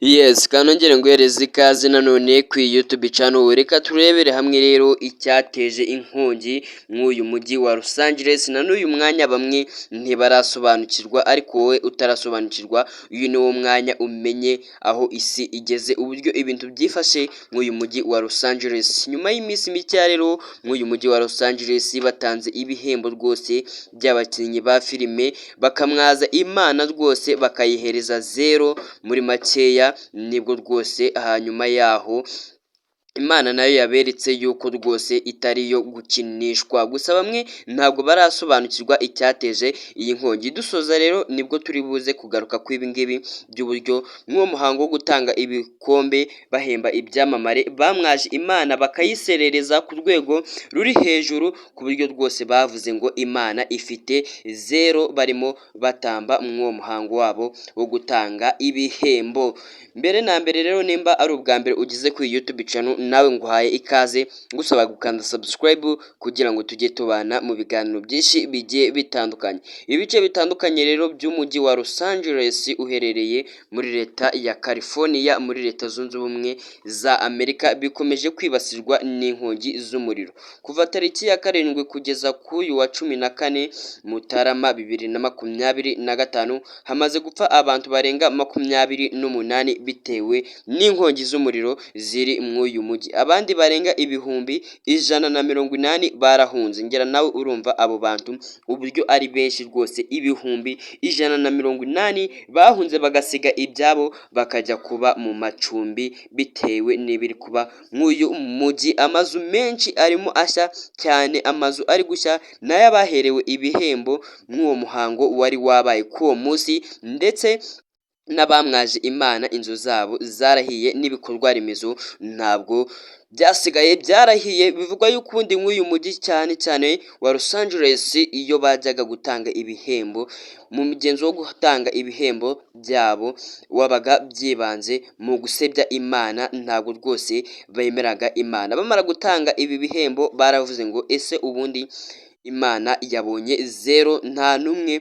Yes, kanongere nguhereze ikaze nanone ku YouTube channel. Reka turebere hamwe rero icyateje inkongi mw'uyu mujyi wa Los Angeles. Na n'uyu mwanya bamwe ntibarasobanukirwa, ariko wowe utarasobanukirwa, uyu ni wo mwanya umenye aho isi igeze, uburyo ibintu byifashe mw'uyu mujyi wa Los Angeles. Nyuma y'iminsi mike rero mw'uyu mujyi wa Los Angeles batanze ibihembo rwose by'abakinnyi ba filime, bakamwaza Imana rwose bakayihereza zero muri makeya. Nibwo rwose hanyuma yaho Imana nayo yaberetse yuko rwose itari iyo gukinishwa, gusa bamwe ntabwo barasobanukirwa icyateje iyi nkongi. Dusoza rero nibwo turi buze kugaruka ku ibi ngibi by'uburyo nk'uwo muhango wo gutanga ibikombe bahemba ibyamamare bamwaje Imana bakayiserereza ku rwego ruri hejuru, ku buryo rwose bavuze ngo Imana ifite zero barimo batamba mw'uwo muhango wabo wo gutanga ibihembo. Mbere na mbere rero, nimba ari ubwa mbere ugize kuri YouTube channel, nawe nguhaye ikaze ngusaba gukanda subscribe kugira ngo tujye tubana mu biganiro byinshi bigiye bitandukanye. Ibice bitandukanye rero by'umujyi wa Los Angeles uherereye muri leta ya California muri leta zunze ubumwe za Amerika bikomeje kwibasirwa n'inkongi z'umuriro. Kuva tariki ya 7 kugeza k'uyu wa 14 Mutarama 2025 hamaze gupfa abantu barenga 28 bitewe n'inkongi z'umuriro ziri mw'uyu mujyi. Abandi barenga ibihumbi 180 barahunze. Ngera nawe urumva abo bantu uburyo ari benshi rwose, ibihumbi 180 bahunze bagasiga ibyabo bakajya kuba mu macumbi bitewe n'ibiri kuba mw'uyu mujyi. Amazu menshi arimo ashya cyane, amazu ari gushya nayo abaherewe ibihembo mw'uwo muhango wari wabaye k'uwo munsi, ndetse n'abamwaje Imana inzu zabo zarahiye n'ibikorwa remezo ntabwo byasigaye, byarahiye. Bivugwa yuko ubundi nk'uyu mujyi cyane cyane wa Los Angeles iyo bajyaga gutanga ibihembo, mu mugenzo wo gutanga ibihembo byabo wabaga byibanze mu gusebya Imana, ntabwo rwose bemeraga Imana. Bamara gutanga ibi bihembo baravuze ngo ese ubundi Imana yabonye zero, nta n'umwe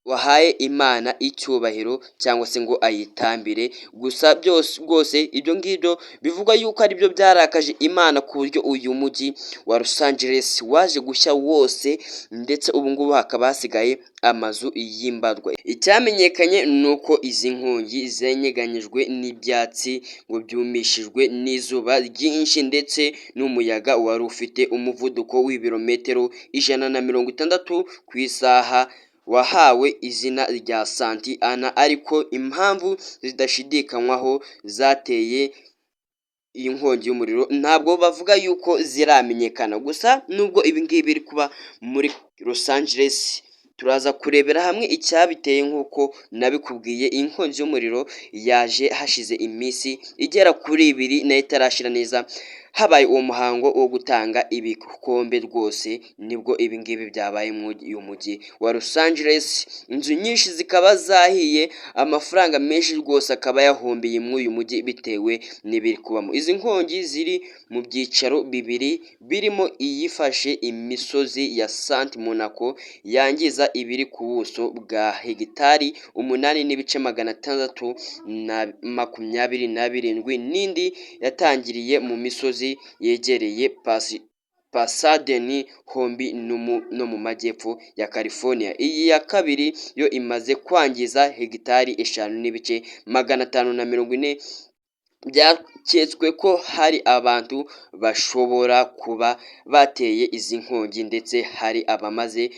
wahaye Imana icyubahiro cyangwa se ngo ayitambire. Gusa byose rwose ibyo ngibyo bivugwa yuko ari byo byarakaje Imana, ku buryo uyu mujyi wa Los Angeles waje gushya wose, ndetse ubu ngubu hakaba hasigaye amazu y'imbarwa. Icyamenyekanye ni uko izi nkongi zenyeganyijwe n'ibyatsi ngo byumishijwe n'izuba ryinshi, ndetse n'umuyaga wari ufite umuvuduko w'ibirometero 160 ku isaha wahawe izina rya Santa Ana, ariko impamvu zidashidikanywaho zateye iyi nkongi y'umuriro ntabwo bavuga yuko ziramenyekana. Gusa nubwo ibi ngibi biri kuba muri Los Angeles, turaza kurebera hamwe icyabiteye. Nk'uko nabikubwiye, iyi nkongi y'umuriro yaje hashize iminsi igera kuri 2 nayo itarashira neza habaye uwo muhango wo gutanga ibikombe. Rwose nibwo ibi ngibi byabaye mu mujyi wa Los Angeles. Inzu nyinshi zikaba zahiye, amafaranga menshi rwose akaba yahombiye mw'uyu mujyi bitewe n'ibiri kubamo. Izi nkongi ziri mu byicaro bibiri, birimo iyifashe imisozi ya Santa Monica yangiza ibiri ku buso bwa hegitari 8,627, n'indi yatangiriye mu misozi yegereye Pasadena, hombi no mu majyepfo ya California. Iyi ya kabiri yo imaze kwangiza hegitari 5,540. Byaketswe ko hari abantu bashobora kuba bateye izi nkongi, ndetse hari abamaze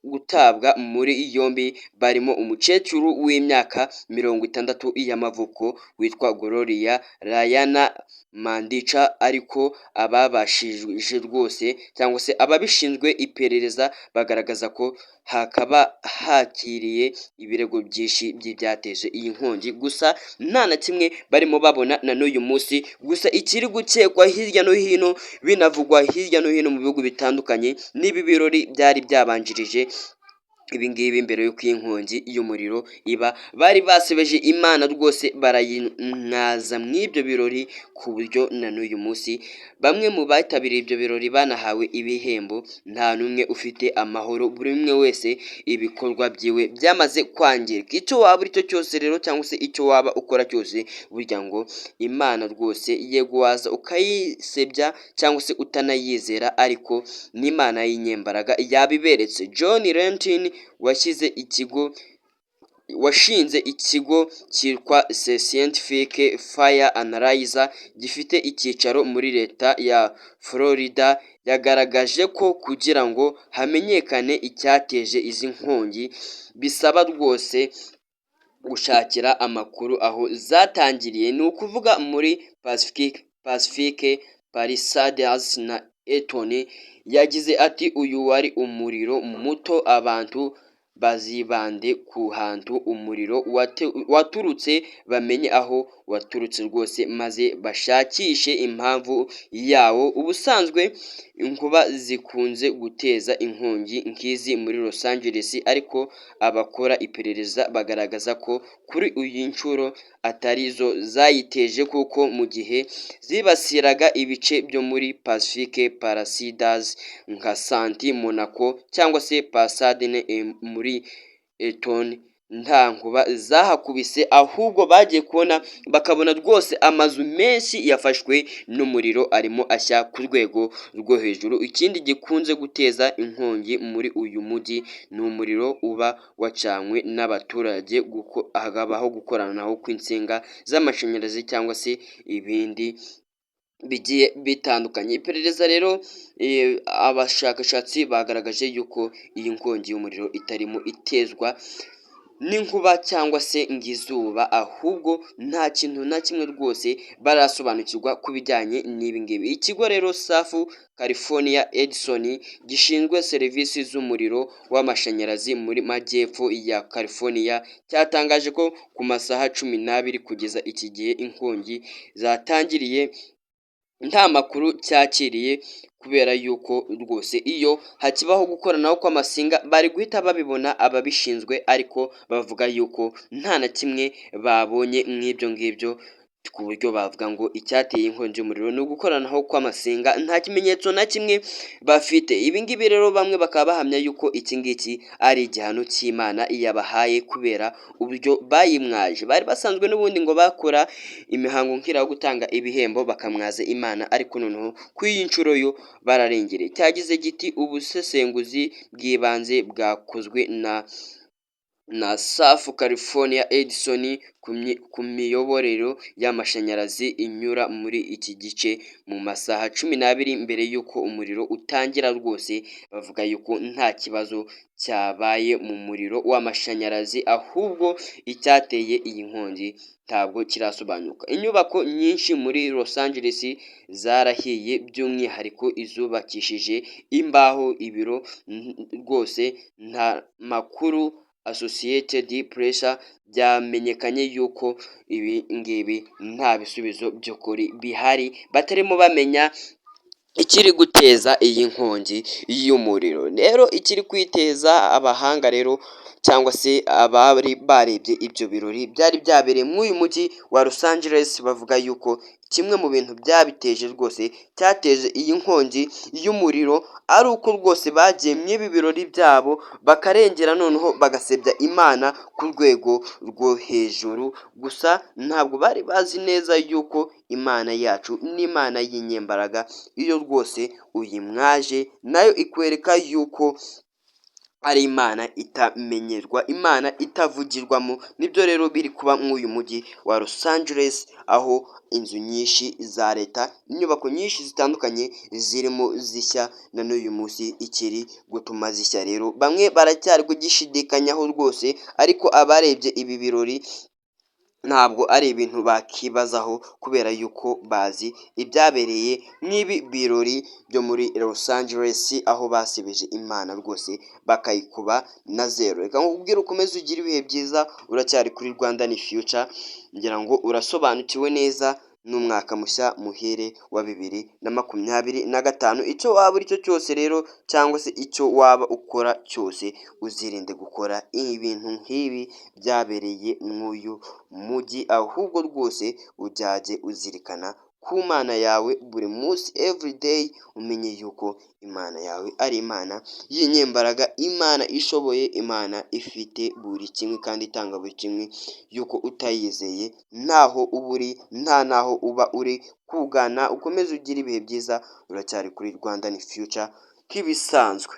gutabwa muri yombi, barimo umukecuru w'imyaka 60 y'amavuko witwa Gloria Rayana Mandicha, ariko ababashije rwose cyangwa se ababishinzwe iperereza bagaragaza ko hakaba hakiriye ibirego byinshi by'ibyateje iyi nkongi, gusa nta na kimwe barimo babona na n'uyu munsi. Gusa ikiri gukekwa hirya no hino, binavugwa hirya no hino mu bihugu bitandukanye, n'ibi birori byari byabanjirije ibi ngibi mbere y'uko iyi nkongi y'umuriro iba bari basebeje Imana rwose barayimwaza mu ibyo birori ku buryo na n'uyu munsi bamwe mu bitabiriye ibyo birori banahawe ibihembo nta n'umwe ufite amahoro, buri umwe wese ibikorwa byiwe byamaze kwangirika. Icyo waba uri cyo cyose rero cyangwa se icyo waba ukora cyose burya ngo Imana rwose yego waza ukayisebya cyangwa se utanayizera ariko n'Imana y'inyembaraga yabiberetse. John Lentin washinze ikigo cyitwa The Scientific Fire Analyzer gifite icyicaro muri leta ya Florida yagaragaje ko kugira ngo hamenyekane icyateje izi nkongi bisaba rwose gushakira amakuru aho zatangiriye, ni ukuvuga muri Pacific Palisades na Eton. Yagize ati uyu wari umuriro muto, abantu bazibande ku hantu umuriro waturutse bamenye aho waturutse rwose maze bashakishe impamvu yawo. Ubusanzwe inkuba zikunze guteza inkongi nk'izi muri Los Angeles ariko abakora iperereza bagaragaza ko kuri iyi nshuro atari zo zayiteje kuko mu gihe zibasiraga ibice byo muri Pacific Palisades nka Santa Monica cyangwa se Pasadena muri Eton nta nkuba zahakubise, ahubwo bagiye kubona bakabona rwose amazu menshi yafashwe n'umuriro arimo ashya ku rwego rwo hejuru. Ikindi gikunze guteza inkongi muri uyu mujyi ni umuriro uba wacanywe n'abaturage, hakabaho gukoranaho kw'insinga z'amashanyarazi cyangwa se ibindi bigiye bitandukanye. Iperereza rero abashakashatsi bagaragaje yuko iyi nkongi y'umuriro itarimo itezwa n'inkuba cyangwa se ng'izuba, ahubwo nta kintu na kimwe rwose barasobanukirwa ku bijyanye n'ibi ngibi. Ikigo rero South California Edison gishinzwe serivisi z'umuriro w'amashanyarazi muri majyepfo ya California cyatangaje ko ku masaha 12 kugeza iki gihe inkongi zatangiriye nta makuru cyakiriye, kubera yuko rwose iyo hakibaho gukoranaho kw'amasinga bari guhita babibona ababishinzwe, ariko bavuga yuko nta na kimwe babonye nk'ibyo ngibyo ku buryo bavuga ngo icyateye inkongi y'umuriro ni ugukoranaho kw'amasinga, nta kimenyetso na kimwe bafite. Ibi ngibi rero bamwe bakaba bahamya yuko iki ngiki ari igihano cy'Imana yabahaye kubera uburyo bayimwaje. Bari basanzwe n'ubundi ngo bakora imihango nk'ira yo gutanga ibihembo bakamwaza Imana, ariko noneho ku iyi nshuro yo bararengereye. Cyagize giti ubusesenguzi bw'ibanze bwakozwe na South California Edison ku miyoborero y'amashanyarazi inyura muri iki gice mu masaha 12 mbere y'uko umuriro utangira. Rwose bavuga yuko nta kibazo cyabaye mu muriro w'amashanyarazi, ahubwo icyateye iyi nkongi ntabwo kirasobanuka. Inyubako nyinshi muri Los Angeles zarahiye, by'umwihariko izubakishije imbaho. Ibiro rwose nta makuru Associated Press byamenyekanye yuko ibi ngibi nta bisubizo by'ukuri bihari, batarimo bamenya ikiri guteza iyi nkongi y'umuriro. Rero ikiri kwiteza abahanga rero cyangwa se abari barebye ibyo birori byari byabereye muri uyu mujyi wa Los Angeles, bavuga yuko kimwe mu bintu byabiteje rwose cyateje iyi nkongi y'umuriro ari uko rwose bagiye mu ibi birori byabo bakarengera, noneho bagasebya Imana ku rwego rwo hejuru. Gusa ntabwo bari bazi neza yuko Imana yacu n'Imana y'inyembaraga, iyo rwose uyimwaje nayo ikwereka yuko ari Imana itamenyerwa, Imana itavugirwamo. Nibyo rero biri kuba mw'uyu mujyi wa Los Angeles, aho inzu nyinshi za leta, inyubako nyinshi zitandukanye zirimo zishya na n'uyu munsi ikiri gutuma zishya. Rero bamwe baracyari kugishidikanyaho rwose, ariko abarebye ibi birori ntabwo ari ibintu bakibazaho kubera yuko bazi ibyabereye nk'ibi birori byo muri Los Angeles, aho basebeje Imana rwose bakayikuba na zero. Reka nkubwire ukomeze ugire ibihe byiza, uracyari kuri Rwanda ni Future, ngira ngo urasobanukiwe neza n'umwaka mushya muhere wa 2025. Icyo waba uri cyo cyose rero cyangwa se icyo waba ukora cyose, uzirinde gukora ibintu nk'ibi byabereye mw'uyu mujyi, ahubwo rwose ujyajye uzirikana ku Mana yawe buri munsi everyday, umenye yuko Imana yawe ari Imana y'inyembaraga, Imana ishoboye, Imana ifite buri kimwe kandi itanga buri kimwe, yuko utayizeye ntaho uba uri, nta naho uba uri kugana. Ukomeze ugire ibihe byiza, uracyari kuri Rwandan Future nk'ibisanzwe.